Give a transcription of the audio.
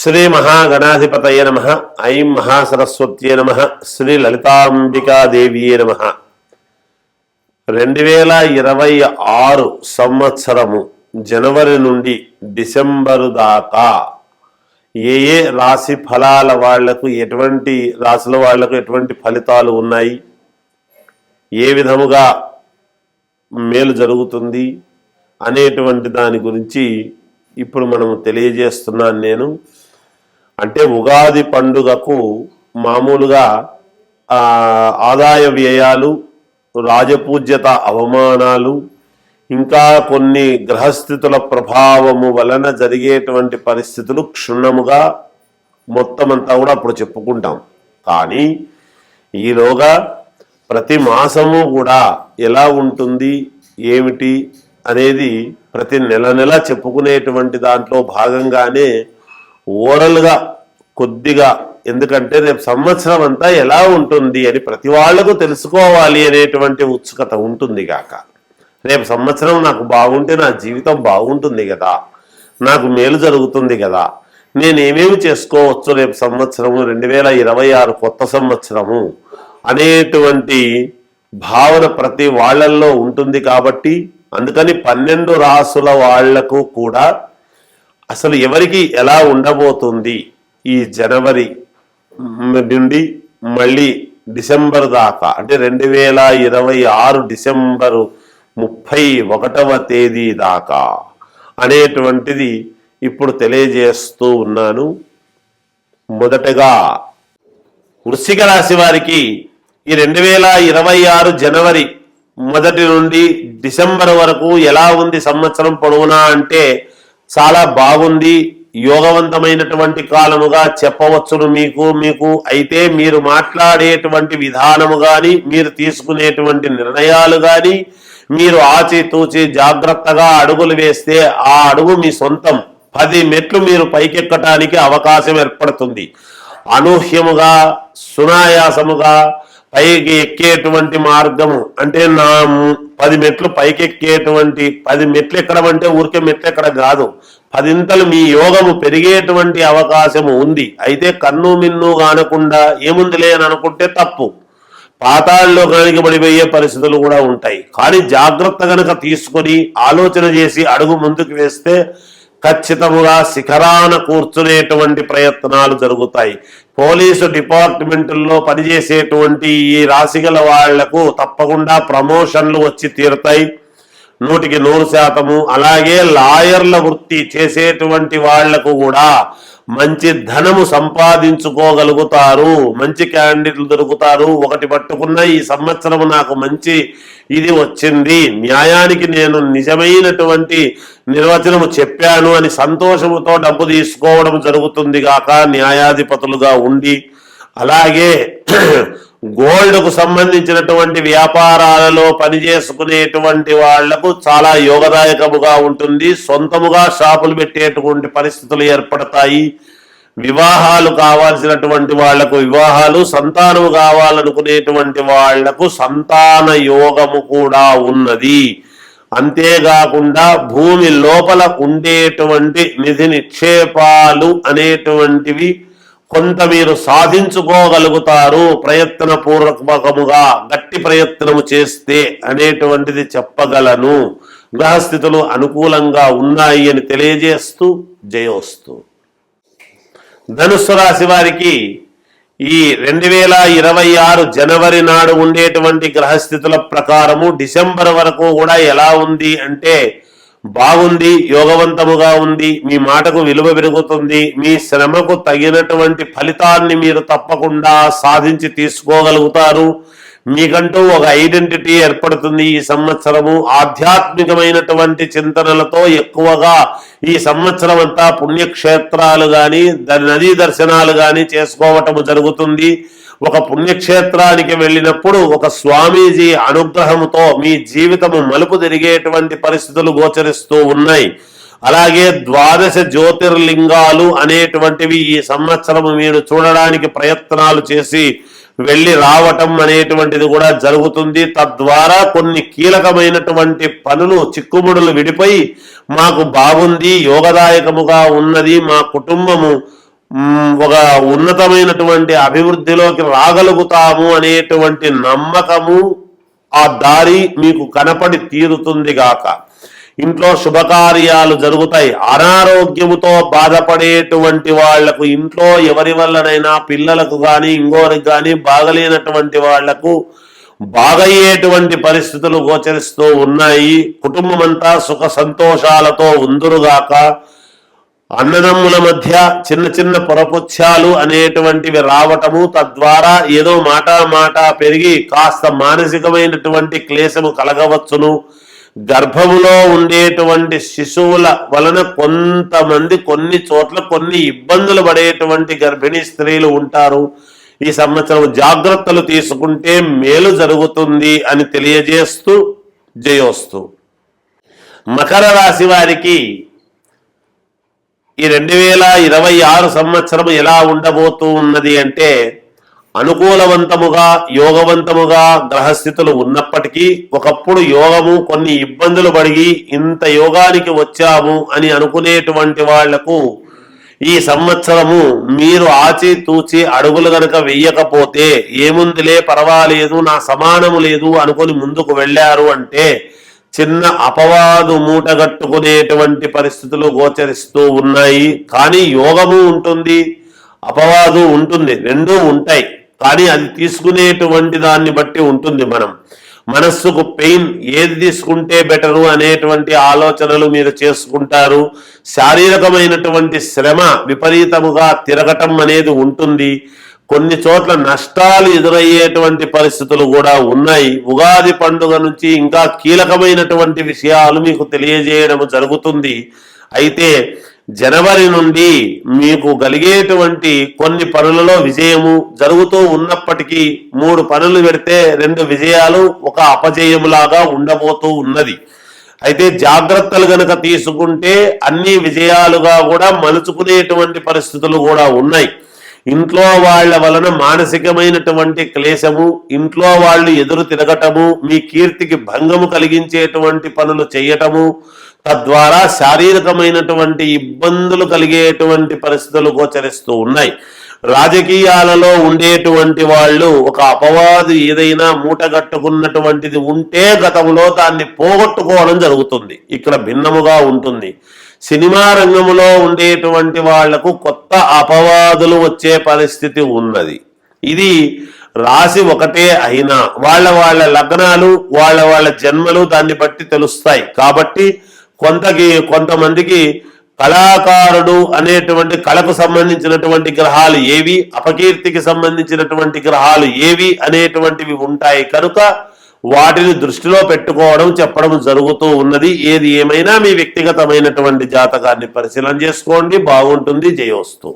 శ్రీ మహాగణాధిపతయ నమః. ఐం మహాసరస్వత్యే నమః. శ్రీ లలితాంబికాదేవియే నమః. 2026 సంవత్సరము జనవరి నుండి డిసెంబరు దాకా ఏ రాశి ఫలాల వాళ్లకు ఎటువంటి రాశుల వాళ్లకు ఎటువంటి ఫలితాలు ఉన్నాయి, ఏ విధముగా మేలు జరుగుతుంది అనేటువంటి దాని గురించి ఇప్పుడు మనము తెలియజేస్తున్నాను. నేను అంటే ఉగాది పండుగకు మామూలుగా ఆదాయ వ్యయాలు, రాజపూజ్యత అవమానాలు, ఇంకా కొన్ని గ్రహస్థితుల ప్రభావము వలన జరిగేటువంటి పరిస్థితులు క్షుణ్ణముగా మొత్తం అంతా కూడా అప్పుడు చెప్పుకుంటాం. కానీ ఈలోగా ప్రతి మాసము కూడా ఎలా ఉంటుంది ఏమిటి అనేది ప్రతి నెల చెప్పుకునేటువంటి దాంట్లో భాగంగానే ఓరల్గా కొద్దిగా, ఎందుకంటే రేపు సంవత్సరం అంతా ఎలా ఉంటుంది అని ప్రతి వాళ్లకు తెలుసుకోవాలి అనేటువంటి ఉత్సుకత ఉంటుంది కాక, రేపు సంవత్సరం నాకు బాగుంటే నా జీవితం బాగుంటుంది కదా, నాకు మేలు జరుగుతుంది కదా, నేనేమేమి చేసుకోవచ్చు రేపు సంవత్సరము 2026 కొత్త సంవత్సరము అనేటువంటి భావన ప్రతి వాళ్ళల్లో ఉంటుంది. కాబట్టి అందుకని 12 రాసుల వాళ్లకు కూడా అసలు ఎవరికి ఎలా ఉండబోతుంది ఈ జనవరి నుండి మళ్ళీ డిసెంబర్ దాకా, అంటే 2026 డిసెంబరు 31వ తేదీ దాకా అనేటువంటిది ఇప్పుడు తెలియజేస్తూ ఉన్నాను. మొదటగా వృశ్చిక రాశి వారికి ఈ 2026 జనవరి మొదటి నుండి డిసెంబర్ వరకు ఎలా ఉంది సంవత్సరం పొడవునా అంటే చాలా బాగుంది, యోగవంతమైనటువంటి కాలముగా చెప్పవచ్చును మీకు. అయితే మీరు మాట్లాడేటువంటి విధానము కానీ, మీరు తీసుకునేటువంటి నిర్ణయాలు కానీ, మీరు ఆచితూచి జాగ్రత్తగా అడుగులు వేస్తే ఆ అడుగు మీ సొంతం 10 మెట్లు మీరు పైకెక్కటానికి అవకాశం ఏర్పడుతుంది. అనూహ్యముగా సునాయాసముగా పైకి ఎక్కేటువంటి మార్గము, అంటే నా 10 మెట్లు పైకెక్కేటువంటి 10 మెట్లు ఎక్కడం అంటే ఊరికే మెట్లు ఎక్కడం కాదు, 10 మీ యోగము పెరిగేటువంటి అవకాశము ఉంది. అయితే కన్ను మిన్ను కానకుండా ఏముందిలే అని అనుకుంటే తప్పు, పాతాళలో కనుక పడిపోయే పరిస్థితులు కూడా ఉంటాయి. కానీ జాగ్రత్త కనుక తీసుకొని ఆలోచన చేసి అడుగు ముందుకు వేస్తే ఖచ్చితముగా శిఖరాన కూర్చునేటువంటి ప్రయత్నాలు జరుగుతాయి. పోలీసు డిపార్ట్మెంట్లో పనిచేసేటువంటి ఈ రాశిగల వాళ్లకు తప్పకుండా ప్రమోషన్లు వచ్చి తీరుతాయి 100%. అలాగే లాయర్ల వృత్తి చేసేటువంటి వాళ్లకు కూడా మంచి ధనము సంపాదించుకోగలుగుతారు, మంచి క్యాండిడేట్లు దొరుకుతారు. ఒకటి పట్టుకున్న ఈ సంవత్సరం నాకు మంచి ఇది వచ్చింది, న్యాయానికి నేను నిజమైనటువంటి నిర్వచనము చెప్పాను అని సంతోషముతో డబ్బు తీసుకోవడం జరుగుతుంది గాక న్యాయాధిపతులుగా ఉండి. అలాగే గోల్డ్కు సంబంధించినటువంటి వ్యాపారాలలో పనిచేసుకునేటువంటి వాళ్లకు చాలా యోగదాయకముగా ఉంటుంది. సొంతముగా షాపులు పెట్టేటువంటి పరిస్థితులు ఏర్పడతాయి. వివాహాలు కావాల్సినటువంటి వాళ్లకు వివాహాలు, సంతానము కావాలనుకునేటువంటి వాళ్లకు సంతాన యోగము కూడా ఉన్నది. అంతేకాకుండా భూమి లోపల ఉండేటువంటి నిధి నిక్షేపాలు అనేటువంటివి కొంత మీరు సాధించుకోగలుగుతారు ప్రయత్నపూర్వకముగా, గట్టి ప్రయత్నము చేస్తే అనేటువంటిది చెప్పగలను. గ్రహస్థితులు అనుకూలంగా ఉన్నాయి అని తెలియజేస్తూ జయోస్తు. ధనుస్సు రాశి వారికి ఈ 2026 జనవరి నాడు ఉండేటువంటి గ్రహస్థితుల ప్రకారము డిసెంబర్ వరకు కూడా ఎలా ఉంది అంటే బాగుంది, యోగవంతముగా ఉంది. మీ మాటకు విలువ పెరుగుతుంది, మీ శ్రమకు తగినటువంటి ఫలితాన్ని మీరు తప్పకుండా సాధించి తీసుకోగలుగుతారు. మీకంటూ ఒక ఐడెంటిటీ ఏర్పడుతుంది. ఈ సంవత్సరము ఆధ్యాత్మికమైనటువంటి చింతనలతో ఎక్కువగా ఈ సంవత్సరం అంతా పుణ్యక్షేత్రాలు కానీ నదీ దర్శనాలు కానీ చేసుకోవటము జరుగుతుంది. ఒక పుణ్యక్షేత్రానికి వెళ్ళినప్పుడు ఒక స్వామీజీ అనుగ్రహంతో మీ జీవితము మలుపు తిరిగేటువంటి పరిస్థితులు గోచరిస్తూ ఉన్నాయి. అలాగే 12 జ్యోతిర్లింగాలు అనేటువంటివి ఈ సంవత్సరము మీరు చూడడానికి ప్రయత్నాలు చేసి వెళ్ళి రావటం అనేటువంటిది కూడా జరుగుతుంది. తద్వారా కొన్ని కీలకమైనటువంటి పనులు చిక్కుముడులు విడిపోయి మాకు బాగుంది, యోగదాయకముగా ఉన్నది, మా కుటుంబము ఒక ఉన్నతమైనటువంటి అభివృద్ధిలోకి రాగలుగుతాము అనేటువంటి నమ్మకము, ఆ దారి మీకు కనపడి తీరుతుంది గాక. ఇంట్లో శుభకార్యాలు జరుగుతాయి. అనారోగ్యముతో బాధపడేటువంటి వాళ్లకు, ఇంట్లో ఎవరి వల్లనైనా పిల్లలకు కానీ ఇంకోరికి కానీ బాగలేనటువంటి వాళ్లకు బాగయ్యేటువంటి పరిస్థితులు గోచరిస్తూ ఉన్నాయి. కుటుంబమంతా సుఖ సంతోషాలతో ఉందురుగాక. అన్నదమ్ముల మధ్య చిన్న చిన్న పొరపుచ్చాలు అనేటువంటివి రావటము, తద్వారా ఏదో మాట పెరిగి కాస్త మానసికమైనటువంటి క్లేశము కలగవచ్చును. గర్భములో ఉండేటువంటి శిశువుల వలన కొంతమంది కొన్ని చోట్ల కొన్ని ఇబ్బందులు పడేటువంటి గర్భిణీ స్త్రీలు ఉంటారు. ఈ సంవత్సరం జాగ్రత్తలు తీసుకుంటే మేలు జరుగుతుంది అని తెలియజేస్తూ జయోస్తు. మకర రాశి వారికి ఈ 2026 సంవత్సరం ఎలా ఉండబోతూ ఉన్నది అంటే, అనుకూలవంతముగా యోగవంతముగా గ్రహస్థితులు ఉన్నప్పటికీ ఒకప్పుడు యోగము కొన్ని ఇబ్బందులు పడి ఇంత యోగానికి వచ్చాము అని అనుకునేటువంటి వాళ్లకు ఈ సంవత్సరము మీరు ఆచితూచి అడుగులు గనక వెయ్యకపోతే, ఏముందిలే పర్వాలేదు నా సమానము లేదు అనుకుని ముందుకు వెళ్ళారు అంటే చిన్న అపవాదు మూటగట్టుకునేటువంటి పరిస్థితులు గోచరిస్తూ ఉన్నాయి. కానీ యోగము ఉంటుంది, అపవాదు ఉంటుంది, రెండూ ఉంటాయి. కానీ అది తీసుకునేటువంటి దాన్ని బట్టి ఉంటుంది. మనస్సుకు పెయిన్ ఏది తీసుకుంటే బెటరు అనేటువంటి ఆలోచనలు మీరు చేసుకుంటారు. శారీరకమైనటువంటి శ్రమ విపరీతముగా తిరగటం అనేది ఉంటుంది. కొన్ని చోట్ల నష్టాలు ఎదురయ్యేటువంటి పరిస్థితులు కూడా ఉన్నాయి. ఉగాది పండుగ నుంచి ఇంకా కీలకమైనటువంటి విషయాలు మీకు తెలియజేయడం జరుగుతుంది. అయితే జనవరి నుండి మీకు కలిగేటువంటి కొన్ని పనులలో విజయము జరుగుతూ ఉన్నప్పటికీ 3 పనులు పెడితే 2 విజయాలు, 1 అపజయములాగా ఉండబోతూ ఉన్నది. అయితే జాగ్రత్తలు గనక తీసుకుంటే అన్ని విజయాలుగా కూడా మలుచుకునేటువంటి పరిస్థితులు కూడా ఉన్నాయి. ఇంట్లో వాళ్ళ వలన మానసికమైనటువంటి క్లేశము, ఇంట్లో వాళ్ళు ఎదురు తిరగటము, మీ కీర్తికి భంగము కలిగించేటువంటి పనులు చేయటము, తద్వారా శారీరకమైనటువంటి ఇబ్బందులు కలిగేటువంటి పరిస్థితులు గోచరిస్తూ ఉన్నాయి. రాజకీయాలలో ఉండేటువంటి వాళ్ళు ఒక అపవాదు ఏదైనా మూటగట్టుకున్నటువంటిది ఉంటే గతంలో దాన్ని పోగొట్టుకోవడం జరుగుతుంది. ఇక్కడ భిన్నముగా ఉంటుంది. సినిమా రంగంలో ఉండేటువంటి వాళ్లకు కొత్త అపవాదులు వచ్చే పరిస్థితి ఉన్నది. ఇది రాశి ఒకటే అయినా వాళ్ళ లగ్నాలు వాళ్ళ జన్మలు దాన్ని బట్టి తెలుస్తాయి. కాబట్టి కొంతమందికి కళాకారుడు అనేటువంటి కళకు సంబంధించినటువంటి గ్రహాలు ఏవి, అపకీర్తికి సంబంధించినటువంటి గ్రహాలు ఏవి అనేటువంటివి ఉంటాయి. కనుక వాటిని దృష్టిలో పెట్టుకోవడం చెప్పడం జరుగుతూ ఉన్నది. ఏది ఏమైనా మీ వ్యక్తిగతమైనటువంటి జాతకాన్ని పరిశీలన చేసుకోండి, బాగుంటుంది. జయోస్తు.